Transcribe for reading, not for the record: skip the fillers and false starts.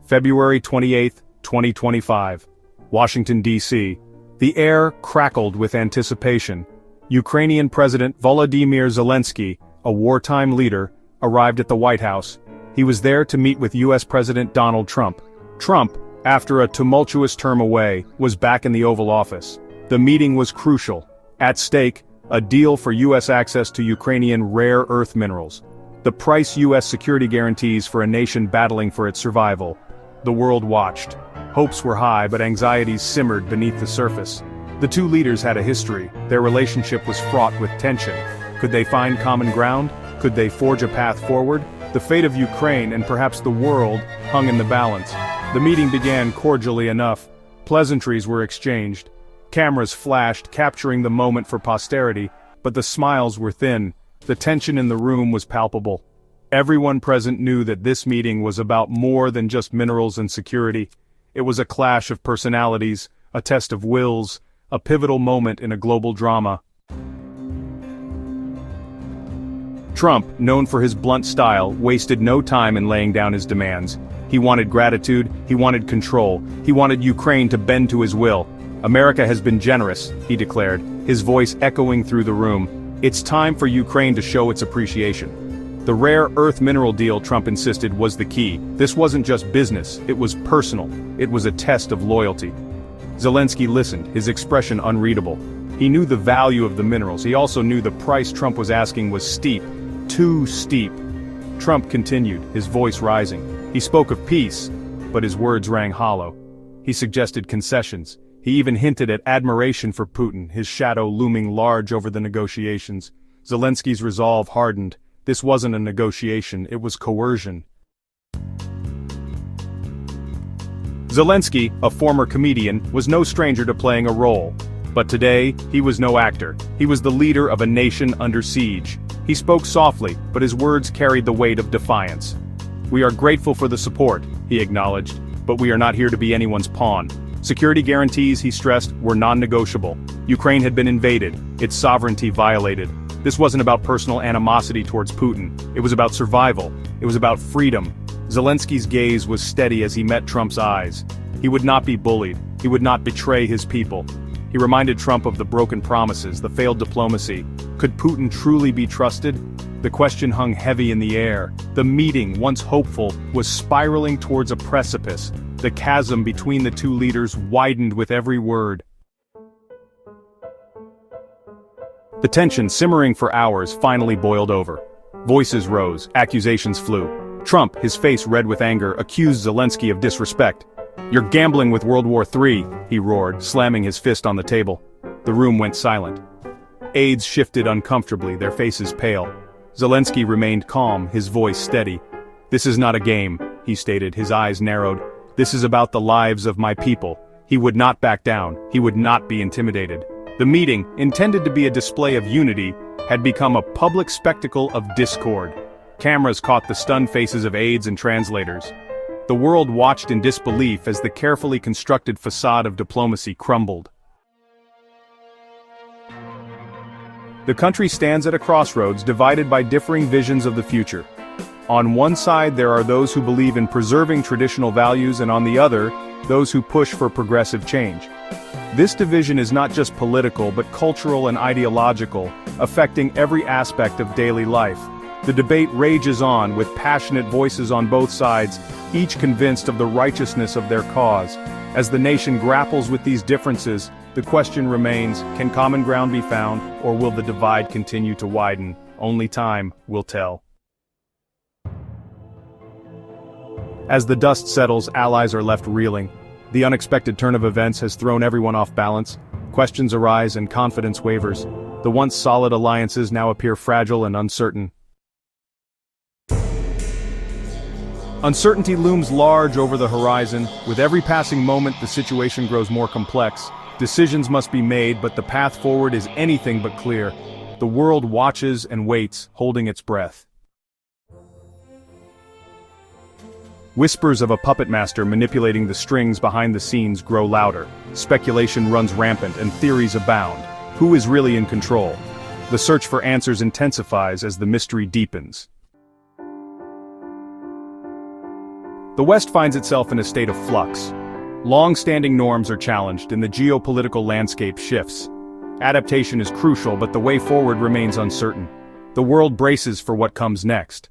February 28, 2025. Washington, D.C. The air crackled with anticipation. Ukrainian President Volodymyr Zelenskyy, a wartime leader, arrived at the White House. He was there to meet with U.S. President Donald Trump. Trump, after a tumultuous term away, was back in the Oval Office. The meeting was crucial. At stake, a deal for U.S. access to Ukrainian rare earth minerals. The price U.S. security guarantees for a nation battling for its survival. The world watched. Hopes were high, but anxieties simmered beneath the surface. The two leaders had a history. Their relationship was fraught with tension. Could they find common ground? Could they forge a path forward? The fate of Ukraine and perhaps the world hung in the balance. The meeting began cordially enough. Pleasantries were exchanged. Cameras flashed, capturing the moment for posterity, but the smiles were thin. The tension in the room was palpable. Everyone present knew that this meeting was about more than just minerals and security. It was a clash of personalities, a test of wills, a pivotal moment in a global drama. Trump, known for his blunt style, wasted no time in laying down his demands. He wanted gratitude, he wanted control, he wanted Ukraine to bend to his will. America has been generous, he declared, his voice echoing through the room. It's time for Ukraine to show its appreciation. The rare earth mineral deal, Trump insisted, was the key. This wasn't just business, it was personal. It was a test of loyalty. Zelenskyy listened, his expression unreadable. He knew the value of the minerals. He also knew the price Trump was asking was steep, too steep. Trump continued, his voice rising. He spoke of peace, but his words rang hollow. He suggested concessions. He even hinted at admiration for Putin, his shadow looming large over the negotiations. Zelensky's resolve hardened. This wasn't a negotiation, it was coercion. Zelenskyy, a former comedian, was no stranger to playing a role. But today, he was no actor. He was the leader of a nation under siege. He spoke softly, but his words carried the weight of defiance. We are grateful for the support, he acknowledged, but we are not here to be anyone's pawn. Security guarantees, he stressed, were non-negotiable. Ukraine had been invaded, its sovereignty violated. This wasn't about personal animosity towards Putin. It was about survival. It was about freedom. Zelenskyy's gaze was steady as he met Trump's eyes. He would not be bullied. He would not betray his people. He reminded Trump of the broken promises, the failed diplomacy. Could Putin truly be trusted? The question hung heavy in the air. The meeting, once hopeful, was spiraling towards a precipice. The chasm between the two leaders widened with every word. The tension, simmering for hours, finally boiled over. Voices rose, accusations flew. Trump, his face red with anger, accused Zelenskyy of disrespect. "You're gambling with World War III, he roared, slamming his fist on the table. The room went silent. Aides shifted uncomfortably, their faces pale. Zelenskyy remained calm, his voice steady. "This is not a game," he stated, his eyes narrowed. "This is about the lives of my people." He would not back down. He would not be intimidated. The meeting, intended to be a display of unity, had become a public spectacle of discord. Cameras caught the stunned faces of aides and translators. The world watched in disbelief as the carefully constructed facade of diplomacy crumbled. The country stands at a crossroads, divided by differing visions of the future. On one side there are those who believe in preserving traditional values, and on the other, those who push for progressive change. This division is not just political but cultural and ideological, affecting every aspect of daily life. The debate rages on, with passionate voices on both sides, each convinced of the righteousness of their cause. As the nation grapples with these differences, the question remains, can common ground be found, or will the divide continue to widen? Only time will tell. As the dust settles, allies are left reeling. The unexpected turn of events has thrown everyone off balance. Questions arise and confidence wavers. The once solid alliances now appear fragile and uncertain. Uncertainty looms large over the horizon. With every passing moment, the situation grows more complex. Decisions must be made, but the path forward is anything but clear. The world watches and waits, holding its breath. Whispers of a puppet master manipulating the strings behind the scenes grow louder. Speculation runs rampant and theories abound. Who is really in control? The search for answers intensifies as the mystery deepens. The West finds itself in a state of flux. Long-standing norms are challenged and the geopolitical landscape shifts. Adaptation is crucial, but the way forward remains uncertain. The world braces for what comes next.